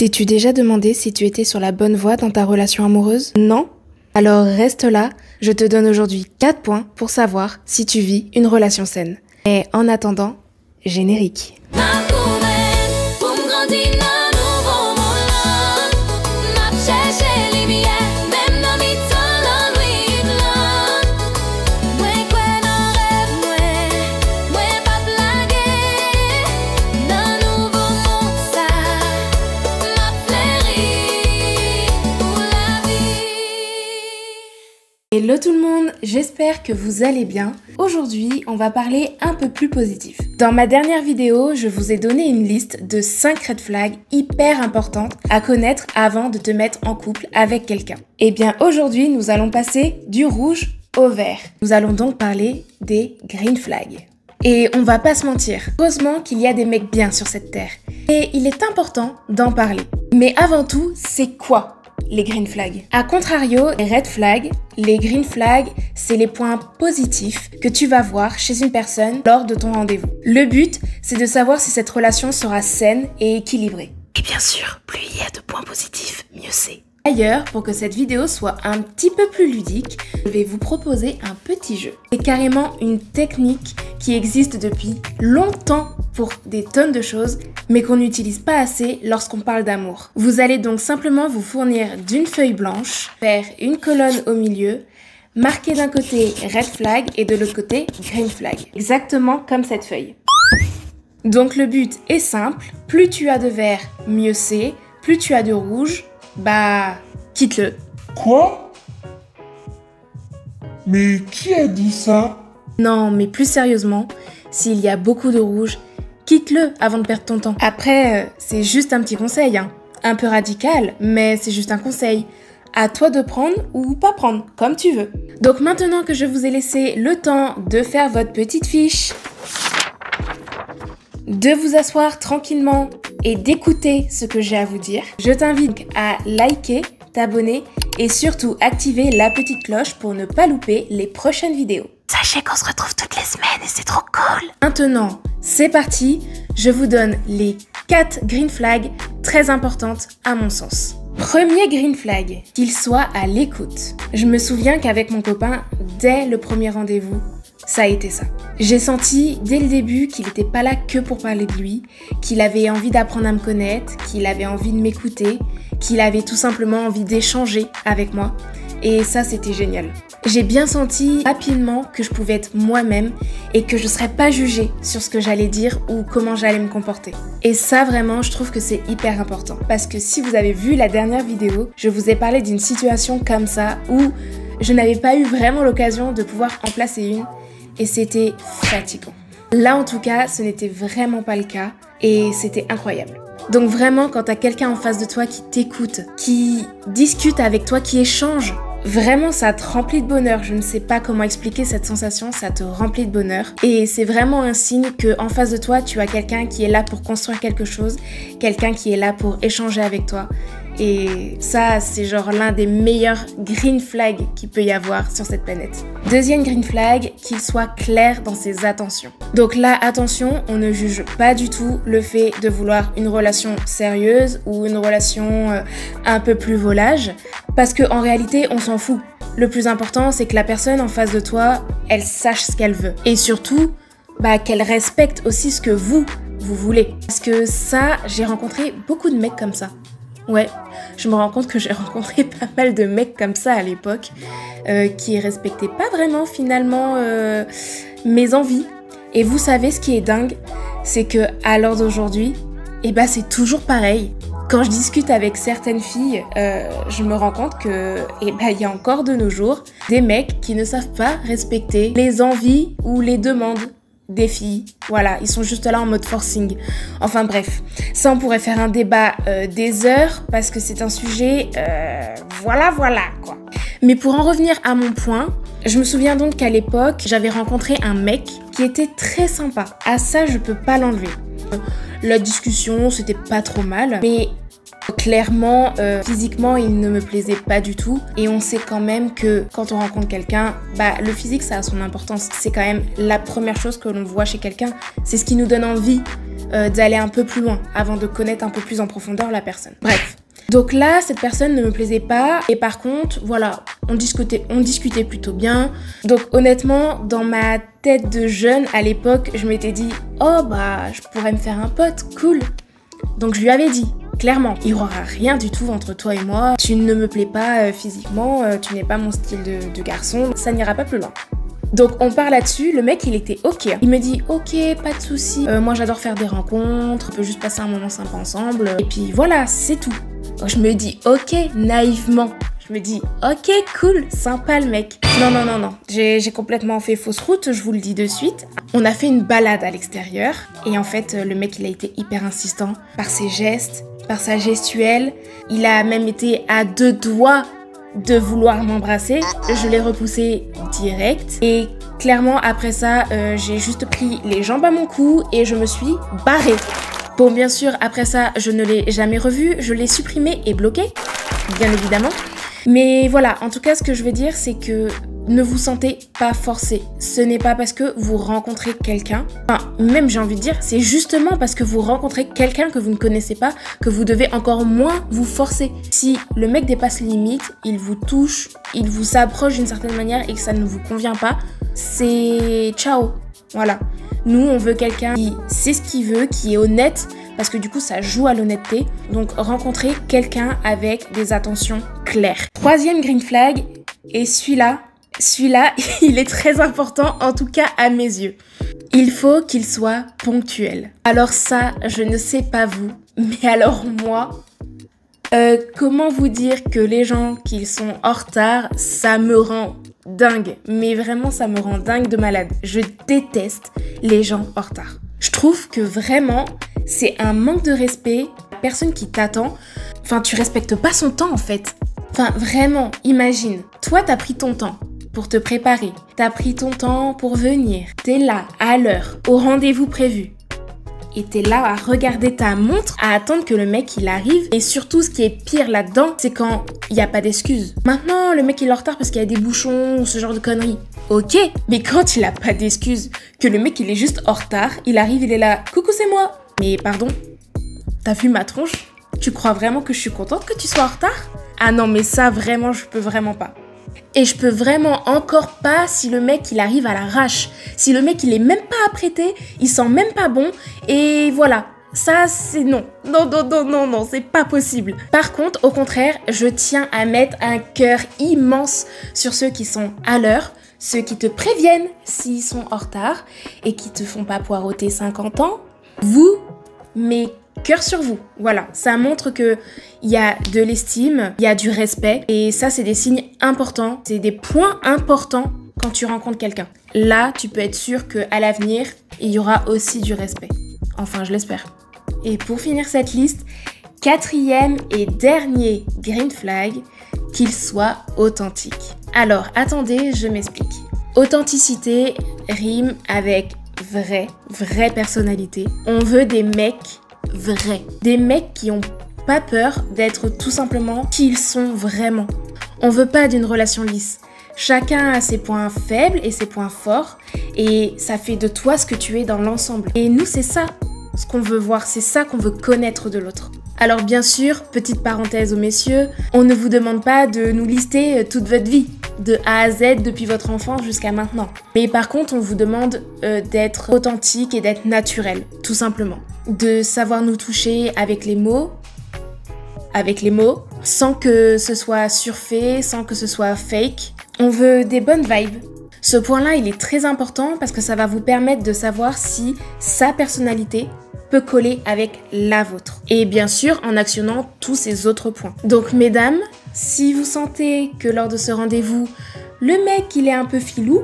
T'es-tu déjà demandé si tu étais sur la bonne voie dans ta relation amoureuse? Non? Alors reste là, je te donne aujourd'hui 4 points pour savoir si tu vis une relation saine. Et en attendant, générique. Hello tout le monde, j'espère que vous allez bien. Aujourd'hui, on va parler un peu plus positif. Dans ma dernière vidéo, je vous ai donné une liste de 5 red flags hyper importantes à connaître avant de te mettre en couple avec quelqu'un. Et bien aujourd'hui, nous allons passer du rouge au vert. Nous allons donc parler des green flags. Et on va pas se mentir, heureusement qu'il y a des mecs bien sur cette terre. Et il est important d'en parler. Mais avant tout, c'est quoi les green flags? A contrario, les red flags, les green flags, c'est les points positifs que tu vas voir chez une personne lors de ton rendez-vous. Le but, c'est de savoir si cette relation sera saine et équilibrée. Et bien sûr, plus il y a de points positifs, mieux c'est. D'ailleurs, pour que cette vidéo soit un petit peu plus ludique, je vais vous proposer un petit jeu. C'est carrément une technique qui existe depuis longtemps pour des tonnes de choses, mais qu'on n'utilise pas assez lorsqu'on parle d'amour. Vous allez donc simplement vous fournir d'une feuille blanche, faire une colonne au milieu, marquer d'un côté red flag et de l'autre côté green flag. Exactement comme cette feuille. Donc le but est simple, plus tu as de vert, mieux c'est, plus tu as de rouge, bah, quitte-le. Quoi? Mais qui a dit ça? Non, mais plus sérieusement, s'il y a beaucoup de rouge, quitte-le avant de perdre ton temps. Après, c'est juste un petit conseil, hein. Un peu radical, mais c'est juste un conseil. À toi de prendre ou pas prendre, comme tu veux. Donc maintenant que je vous ai laissé le temps de faire votre petite fiche, de vous asseoir tranquillement et d'écouter ce que j'ai à vous dire, je t'invite à liker, t'abonner et surtout activer la petite cloche pour ne pas louper les prochaines vidéos. Sachez qu'on se retrouve toutes les semaines et c'est trop cool. Maintenant, c'est parti, je vous donne les 4 green flags très importantes à mon sens. Premier green flag, qu'il soit à l'écoute. Je me souviens qu'avec mon copain, dès le premier rendez-vous, ça a été ça. J'ai senti dès le début qu'il n'était pas là que pour parler de lui, qu'il avait envie d'apprendre à me connaître, qu'il avait envie de m'écouter, qu'il avait tout simplement envie d'échanger avec moi. Et ça, c'était génial. J'ai bien senti rapidement que je pouvais être moi-même et que je ne serais pas jugée sur ce que j'allais dire ou comment j'allais me comporter. Et ça, vraiment, je trouve que c'est hyper important. Parce que si vous avez vu la dernière vidéo, je vous ai parlé d'une situation comme ça où je n'avais pas eu vraiment l'occasion de pouvoir en placer une. Et c'était fatigant. Là, en tout cas, ce n'était vraiment pas le cas et c'était incroyable. Donc vraiment, quand t'as quelqu'un en face de toi qui t'écoute, qui discute avec toi, qui échange, vraiment, ça te remplit de bonheur. Je ne sais pas comment expliquer cette sensation, ça te remplit de bonheur. Et c'est vraiment un signe qu'en face de toi, tu as quelqu'un qui est là pour construire quelque chose, quelqu'un qui est là pour échanger avec toi. Et ça, c'est genre l'un des meilleurs green flags qu'il peut y avoir sur cette planète. Deuxième green flag, qu'il soit clair dans ses intentions. Donc là, attention, on ne juge pas du tout le fait de vouloir une relation sérieuse ou une relation un peu plus volage, parce qu'en réalité, on s'en fout. Le plus important, c'est que la personne en face de toi, elle sache ce qu'elle veut. Et surtout, qu'elle respecte aussi ce que vous voulez. Parce que ça, j'ai rencontré beaucoup de mecs comme ça. Ouais, je me rends compte que j'ai rencontré pas mal de mecs comme ça à l'époque qui respectaient pas vraiment finalement mes envies. Et vous savez ce qui est dingue, c'est que à l'heure d'aujourd'hui, c'est toujours pareil. Quand je discute avec certaines filles, je me rends compte que il y a encore de nos jours des mecs qui ne savent pas respecter les envies ou les demandes des filles. Voilà, ils sont juste là en mode forcing. Enfin bref, ça on pourrait faire un débat des heures parce que c'est un sujet voilà quoi. Mais pour en revenir à mon point, je me souviens donc qu'à l'époque, j'avais rencontré un mec qui était très sympa. À ça, je peux pas l'enlever. La discussion, c'était pas trop mal, mais clairement, physiquement, il ne me plaisait pas du tout. Et on sait quand même que quand on rencontre quelqu'un, le physique, ça a son importance. C'est quand même la première chose que l'on voit chez quelqu'un. C'est ce qui nous donne envie d'aller un peu plus loin avant de connaître un peu plus en profondeur la personne. Bref. Donc là, cette personne ne me plaisait pas et par contre, voilà, on discutait plutôt bien. Donc honnêtement, dans ma tête de jeune à l'époque, je m'étais dit « Oh bah, je pourrais me faire un pote, cool ». Donc je lui avais dit, clairement, il n'y aura rien du tout entre toi et moi. Tu ne me plais pas physiquement, tu n'es pas mon style de garçon, ça n'ira pas plus loin. Donc on part là-dessus, le mec il était ok. Il me dit ok, pas de souci. Moi j'adore faire des rencontres, on peut juste passer un moment sympa ensemble. Et puis voilà, c'est tout. Donc, je me dis ok, naïvement. Je me dis ok, cool, sympa le mec. Non. J'ai complètement fait fausse route, je vous le dis de suite. On a fait une balade à l'extérieur. Et en fait, le mec il a été hyper insistant par ses gestes, par sa gestuelle. Il a même été à 2 doigts de vouloir m'embrasser. Je l'ai repoussé direct et clairement après ça j'ai juste pris les jambes à mon cou et je me suis barrée. Bon, bien sûr après ça je ne l'ai jamais revu, je l'ai supprimé et bloqué bien évidemment, mais voilà, en tout cas ce que je veux dire c'est que ne vous sentez pas forcé. Ce n'est pas parce que vous rencontrez quelqu'un, enfin même j'ai envie de dire, c'est justement parce que vous rencontrez quelqu'un que vous ne connaissez pas que vous devez encore moins vous forcer. Si le mec dépasse les limites, il vous touche, il vous s'approche d'une certaine manière et que ça ne vous convient pas, c'est ciao. Voilà. Nous on veut quelqu'un qui sait ce qu'il veut, qui est honnête, parce que du coup ça joue à l'honnêteté. Donc rencontrer quelqu'un avec des intentions claires. 3e green flag, et celui-là, il est très important, en tout cas à mes yeux. Il faut qu'il soit ponctuel. Alors ça, je ne sais pas vous, mais alors moi, comment vous dire que les gens qui sont en retard, ça me rend dingue. Mais vraiment, ça me rend dingue de malade. Je déteste les gens en retard. Je trouve que vraiment, c'est un manque de respect. La personne qui t'attend, enfin, tu respectes pas son temps en fait. Enfin, vraiment, imagine, toi, t'as pris ton temps pour te préparer. T'as pris ton temps pour venir. T'es là, à l'heure, au rendez-vous prévu. Et t'es là à regarder ta montre, à attendre que le mec il arrive. Et surtout, ce qui est pire là-dedans, c'est quand il n'y a pas d'excuses. Maintenant, le mec il est en retard parce qu'il y a des bouchons ou ce genre de conneries. Ok, mais quand il a pas d'excuses, que le mec il est juste en retard, il arrive, il est là, coucou c'est moi. Mais pardon, t'as vu ma tronche? Tu crois vraiment que je suis contente que tu sois en retard? Ah non, mais ça vraiment, je peux vraiment pas. Et je peux vraiment encore pas si le mec il arrive à l'arrache. Si le mec il est même pas apprêté, il sent même pas bon. Et voilà, ça c'est non. Non, c'est pas possible. Par contre, au contraire, je tiens à mettre un cœur immense sur ceux qui sont à l'heure, ceux qui te préviennent s'ils sont en retard et qui te font pas poireauter 50 ans. Vous, mais cœur sur vous, voilà, ça montre que il y a de l'estime, il y a du respect et ça c'est des signes importants, c'est des points importants quand tu rencontres quelqu'un. Là, tu peux être sûr qu'à l'avenir, il y aura aussi du respect. Enfin, je l'espère. Et pour finir cette liste, 4e et dernier green flag, qu'il soit authentique. Alors, attendez, je m'explique. Authenticité rime avec vraie personnalité. On veut des mecs vrais. Des mecs qui ont pas peur d'être tout simplement qui ils sont vraiment. On veut pas d'une relation lisse. Chacun a ses points faibles et ses points forts et ça fait de toi ce que tu es dans l'ensemble. Et nous, c'est ça ce qu'on veut voir, c'est ça qu'on veut connaître de l'autre. Alors bien sûr, petite parenthèse aux messieurs, on ne vous demande pas de nous lister toute votre vie, de A à Z depuis votre enfance jusqu'à maintenant. Mais par contre, on vous demande d'être authentique et d'être naturel, tout simplement. De savoir nous toucher avec les mots, sans que ce soit surfait, sans que ce soit fake. On veut des bonnes vibes. Ce point-là, il est très important parce que ça va vous permettre de savoir si sa personnalité peut coller avec la vôtre. Et bien sûr, en actionnant tous ces autres points. Donc, mesdames, si vous sentez que lors de ce rendez-vous, le mec, il est un peu filou,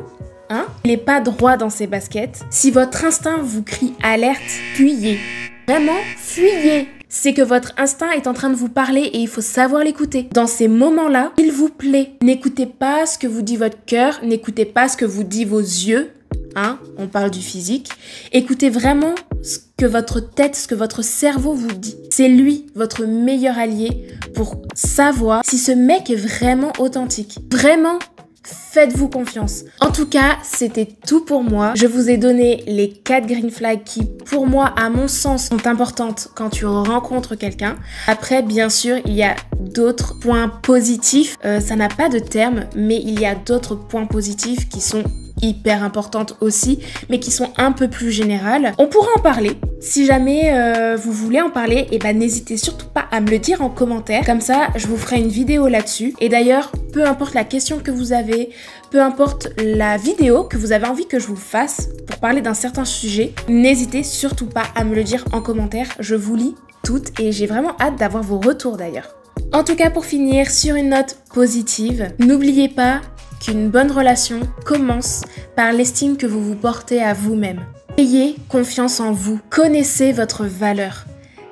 hein, il n'est pas droit dans ses baskets, si votre instinct vous crie alerte, fuyez. Vraiment, fuyez. C'est que votre instinct est en train de vous parler et il faut savoir l'écouter. Dans ces moments-là, s'il vous plaît, n'écoutez pas ce que vous dit votre cœur, n'écoutez pas ce que vous dit vos yeux, hein, on parle du physique. Écoutez vraiment ce que votre tête, ce que votre cerveau vous dit. C'est lui, votre meilleur allié, pour savoir si ce mec est vraiment authentique. Vraiment, Faites-vous confiance. En tout cas, c'était tout pour moi. Je vous ai donné les 4 green flags qui, pour moi, à mon sens, sont importantes quand tu rencontres quelqu'un. Après, bien sûr, il y a d'autres points positifs. Ça n'a pas de terme, mais il y a d'autres points positifs qui sont hyper importantes aussi, mais qui sont un peu plus générales. On pourra en parler. Si jamais vous voulez en parler, n'hésitez surtout pas à me le dire en commentaire. Comme ça, je vous ferai une vidéo là-dessus. Et d'ailleurs, peu importe la question que vous avez, peu importe la vidéo que vous avez envie que je vous fasse pour parler d'un certain sujet, n'hésitez surtout pas à me le dire en commentaire. Je vous lis toutes et j'ai vraiment hâte d'avoir vos retours d'ailleurs. En tout cas, pour finir sur une note positive, n'oubliez pas qu'une bonne relation commence par l'estime que vous vous portez à vous-même. Ayez confiance en vous, connaissez votre valeur,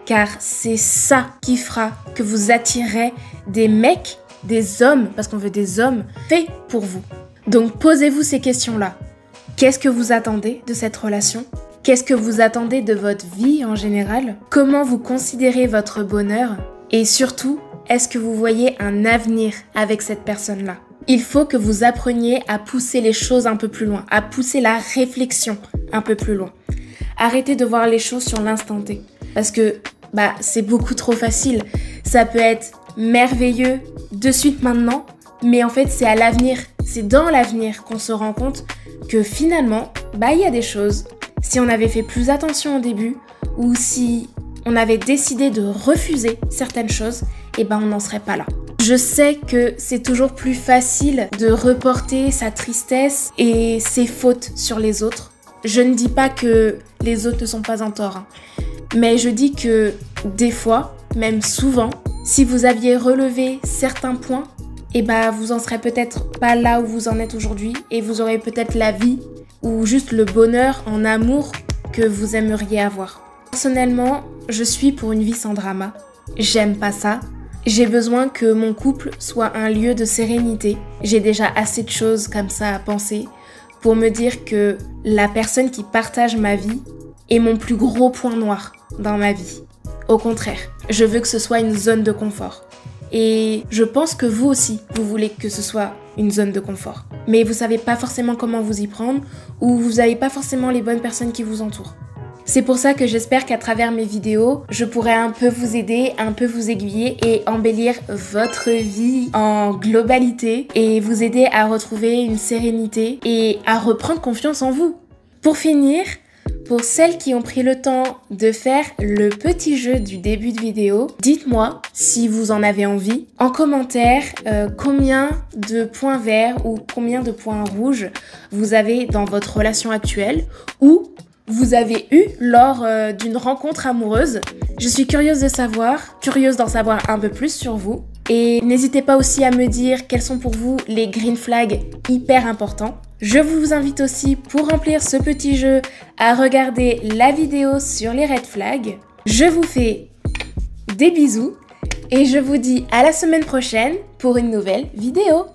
car c'est ça qui fera que vous attirerez des mecs, des hommes, parce qu'on veut des hommes faits pour vous. Donc posez-vous ces questions-là. Qu'est-ce que vous attendez de cette relation ? Qu'est-ce que vous attendez de votre vie en général ? Comment vous considérez votre bonheur ? Et surtout, est-ce que vous voyez un avenir avec cette personne-là ? Il faut que vous appreniez à pousser les choses un peu plus loin, à pousser la réflexion un peu plus loin. Arrêtez de voir les choses sur l'instant T. Parce que c'est beaucoup trop facile. Ça peut être merveilleux de suite maintenant, mais en fait c'est à l'avenir, c'est dans l'avenir qu'on se rend compte que finalement, il y a des choses. Si on avait fait plus attention au début, ou si on avait décidé de refuser certaines choses, on n'en serait pas là. Je sais que c'est toujours plus facile de reporter sa tristesse et ses fautes sur les autres. Je ne dis pas que les autres ne sont pas en tort, mais je dis que des fois, même souvent, si vous aviez relevé certains points, vous en serez peut-être pas là où vous en êtes aujourd'hui et vous aurez peut-être la vie ou juste le bonheur en amour que vous aimeriez avoir. Personnellement, je suis pour une vie sans drama. J'aime pas ça. J'ai besoin que mon couple soit un lieu de sérénité. J'ai déjà assez de choses comme ça à penser pour me dire que la personne qui partage ma vie est mon plus gros point noir dans ma vie. Au contraire, je veux que ce soit une zone de confort. Et je pense que vous aussi, vous voulez que ce soit une zone de confort. Mais vous savez pas forcément comment vous y prendre ou vous n'avez pas forcément les bonnes personnes qui vous entourent. C'est pour ça que j'espère qu'à travers mes vidéos, je pourrai un peu vous aider, un peu vous aiguiller et embellir votre vie en globalité et vous aider à retrouver une sérénité et à reprendre confiance en vous. Pour finir, pour celles qui ont pris le temps de faire le petit jeu du début de vidéo, dites-moi si vous en avez envie en commentaire combien de points verts ou combien de points rouges vous avez dans votre relation actuelle ou vous avez eu lors d'une rencontre amoureuse. Je suis curieuse d'en savoir un peu plus sur vous. Et n'hésitez pas aussi à me dire quels sont pour vous les green flags hyper importants. Je vous invite aussi, pour remplir ce petit jeu, à regarder la vidéo sur les red flags. Je vous fais des bisous et je vous dis à la semaine prochaine pour une nouvelle vidéo.